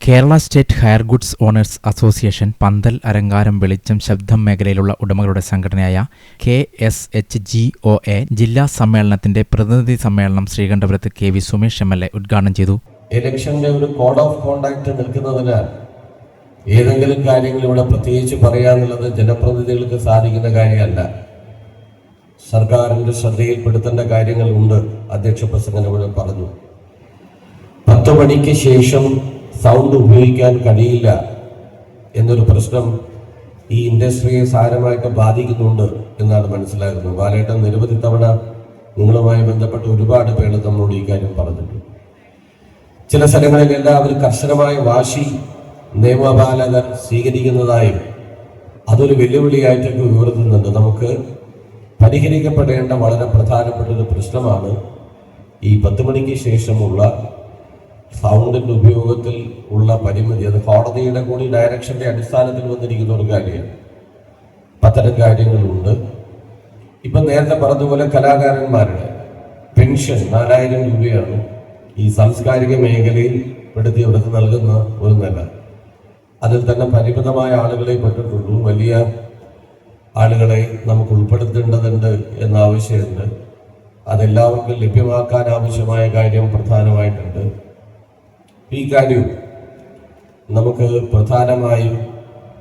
Kerala state hire goods owners association പന്തൽ, അരങ്ങാരം, വെളിച്ചം, ശബ്ദം മേഖലയിലുള്ള ഉടമകളുടെ സംഘടനയായ KSHGOA ജില്ലാ സമ്മേളനത്തിന്റെ പ്രതിനിധി സമ്മേളനം ശ്രീകണ്ഠപുരത്ത് KV സുമേഷ് MLA ഉദ്ഘാടനം ചെയ്തു. ഇലക്ഷന്റെ ഒരു കോഡ് ഓഫ് കോണ്ടാക്ട് നിൽക്കുന്നതിനാൽ ഏതെങ്കിലും കാര്യങ്ങൾ ഇവിടെ പ്രത്യേകിച്ച് പറയാനുള്ളത് ജനപ്രതിനിധികൾക്ക് സാധിക്കുന്ന കാര്യമല്ല. സർക്കാരിന്റെ ശ്രദ്ധയിൽപ്പെടുത്തേണ്ട കാര്യങ്ങളുണ്ട്. അധ്യക്ഷ പ്രസംഗം ഇവിടെ പറഞ്ഞു. 10 മണിക്ക് ശേഷം സൗണ്ട് ഉപയോഗിക്കാൻ കഴിയില്ല എന്നൊരു പ്രശ്നം ഈ ഇൻഡസ്ട്രിയെ സാരമായിട്ട് ബാധിക്കുന്നുണ്ട് എന്നാണ് മനസ്സിലാക്കുന്നത്. ബാലേട്ടൻ നിരവധി തവണ നിങ്ങളുമായി ബന്ധപ്പെട്ട് ഒരുപാട് പേർ നമ്മളോട് ഈ കാര്യം പറഞ്ഞിട്ടുണ്ട്. ചില സ്ഥലങ്ങളിലെല്ലാം അവർ കർശനമായ വാശി നിയമപാലകർ സ്വീകരിക്കുന്നതായും അതൊരു വെല്ലുവിളിയായിട്ടൊക്കെ ഉയർത്തുന്നുണ്ട്. നമുക്ക് പരിഹരിക്കപ്പെടേണ്ട വളരെ പ്രധാനപ്പെട്ട ഒരു പ്രശ്നമാണ് ഈ 10 മണിക്ക് ശേഷമുള്ള സൗണ്ടിന്റെ ഉപയോഗത്തിൽ ഉള്ള പരിമിതി. അത് കോടതിയുടെ കൂടി ഡയറക്ഷന്റെ അടിസ്ഥാനത്തിൽ വന്നിരിക്കുന്ന ഒരു കാര്യമാണ്. അത്തരം കാര്യങ്ങളുണ്ട്. ഇപ്പൊ നേരത്തെ പറഞ്ഞതുപോലെ കലാകാരന്മാരുടെ പെൻഷൻ 4000 രൂപയാണ് ഈ സാംസ്കാരിക മേഖലയിൽ പെടുത്തി അവർക്ക് നൽകുന്ന ഒരു നില. അതിൽ തന്നെ പരിമിതമായ ആളുകളെ പെട്ടിട്ടുള്ളൂ. വലിയ ആളുകളെ നമുക്ക് ഉൾപ്പെടുത്തേണ്ടതുണ്ട് എന്ന ആവശ്യമുണ്ട്. അതെല്ലാവർക്കും ലഭ്യമാക്കാൻ ആവശ്യമായ കാര്യം പ്രധാനമായിട്ടുണ്ട്. ഈ കാര്യം നമുക്ക് പ്രധാനമായും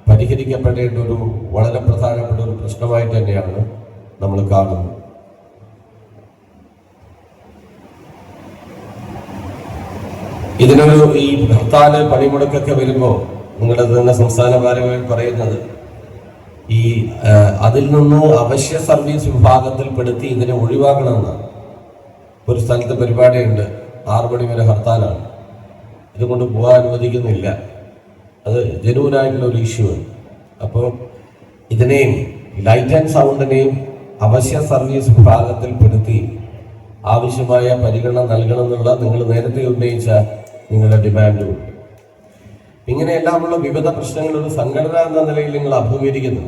പരിഹരിക്കപ്പെടേണ്ട ഒരു വളരെ പ്രധാനപ്പെട്ട ഒരു പ്രശ്നമായിട്ട് തന്നെയാണ് നമ്മൾ കാണുന്നത്. ഇതിനൊരു ഈ ഹർത്താല് പണിമുടക്കൊക്കെ വരുമ്പോൾ നിങ്ങളുടെ തന്നെ സംസ്ഥാന ഭാരവാഹികൾ പറയുന്നത് ഈ അതിൽ നിന്ന് അവശ്യ സർവീസ് വിഭാഗത്തിൽപ്പെടുത്തി ഇതിനെ ഒഴിവാക്കണമെന്നാണ്. ഒരു സ്ഥലത്ത് പരിപാടിയുണ്ട്, 6 മണി വരെ ഹർത്താലാണ്, ഇതുകൊണ്ട് പോകാൻ അനുവദിക്കുന്നില്ല. അത് ജനുവനായിട്ടുള്ള ഒരു ഇഷ്യൂ ആണ്. അപ്പോൾ ഇതിനെയും ലൈറ്റ് ആൻഡ് സൗണ്ടിനെയും അവശ്യ സർവീസ് വിഭാഗത്തിൽപ്പെടുത്തി ആവശ്യമായ പരിഗണന നൽകണമെന്നുള്ള നിങ്ങൾ നേരത്തെ ഉന്നയിച്ച നിങ്ങളുടെ ഡിമാൻഡുണ്ട്. ഇങ്ങനെയെല്ലാമുള്ള വിവിധ പ്രശ്നങ്ങൾ ഒരു സംഘടന എന്ന നിലയിൽ നിങ്ങൾ അഭിമുഖീകരിക്കുന്നു.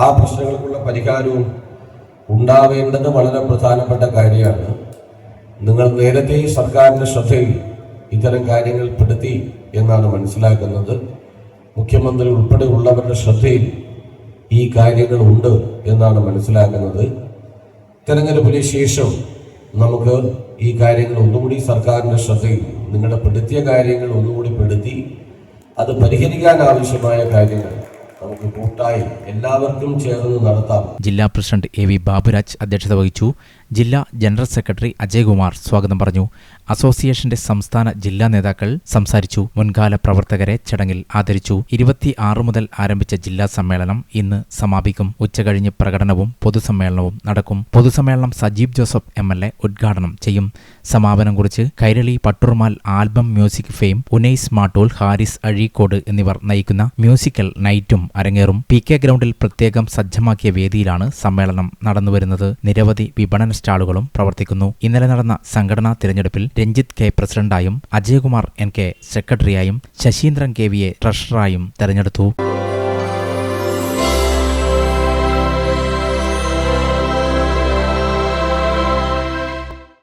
ആ പ്രശ്നങ്ങൾക്കുള്ള പരിഹാരവും ഉണ്ടാവേണ്ടത് വളരെ പ്രധാനപ്പെട്ട കാര്യമാണ്. നിങ്ങൾ നേരത്തെ സർക്കാരിന്റെ ശ്രദ്ധയിൽ ഇത്തരം കാര്യങ്ങൾ പെടുത്തി എന്നാണ് മനസ്സിലാക്കുന്നത്. മുഖ്യമന്ത്രി ഉൾപ്പെടെ ഉള്ളവരുടെ ശ്രദ്ധയിൽ ഈ കാര്യങ്ങൾ ഉണ്ട് എന്നാണ് മനസ്സിലാക്കുന്നത്. തെരഞ്ഞെടുപ്പിന് ശേഷം നമുക്ക് ഈ കാര്യങ്ങൾ ഒന്നുകൂടി സർക്കാരിന്റെ ശ്രദ്ധയിൽ നിങ്ങളുടെ പെടുത്തിയ കാര്യങ്ങൾ ഒന്നുകൂടി പെടുത്തി അത് പരിഹരിക്കാൻ ആവശ്യമായ കാര്യങ്ങൾ നമുക്ക് കൂട്ടായി എല്ലാവർക്കും ചേർന്ന് നടത്താം. ജില്ലാ പ്രസിഡന്റ് AV ബാബുരാജ് അധ്യക്ഷത വഹിച്ചു. ജില്ലാ ജനറൽ സെക്രട്ടറി അജയ്കുമാർ സ്വാഗതം പറഞ്ഞു. അസോസിയേഷന്റെ സംസ്ഥാന ജില്ലാ നേതാക്കൾ സംസാരിച്ചു. മുൻകാല പ്രവർത്തകരെ ചടങ്ങിൽ ആദരിച്ചു. 26 മുതൽ ആരംഭിച്ച ജില്ലാ സമ്മേളനം ഇന്ന് സമാപിക്കും. ഉച്ചകഴിഞ്ഞ് പ്രകടനവും പൊതുസമ്മേളനവും നടക്കും. പൊതുസമ്മേളനം സജീവ് ജോസഫ് MLA ഉദ്ഘാടനം ചെയ്യും. സമാപനം കുറിച്ച് Kairali Patturumal album music fame Unais Mattool, Haris Azhikode എന്നിവർ നയിക്കുന്ന മ്യൂസിക്കൽ നൈറ്റും അരങ്ങേറും. PK ഗ്രൗണ്ടിൽ പ്രത്യേകം സജ്ജമാക്കിയ വേദിയിലാണ് സമ്മേളനം നടന്നുവരുന്നത്. നിരവധി വിപണന സ്റ്റാളുകളും പ്രവർത്തിക്കുന്നു. ഇന്നലെ നടന്ന സംഘടനാ തിരഞ്ഞെടുപ്പിൽ രഞ്ജിത്ത് K പ്രസിഡന്റായും അജയകുമാർ NK സെക്രട്ടറിയായും ശശീന്ദ്രൻ KVയെ ട്രഷററായും തെരഞ്ഞെടുത്തു.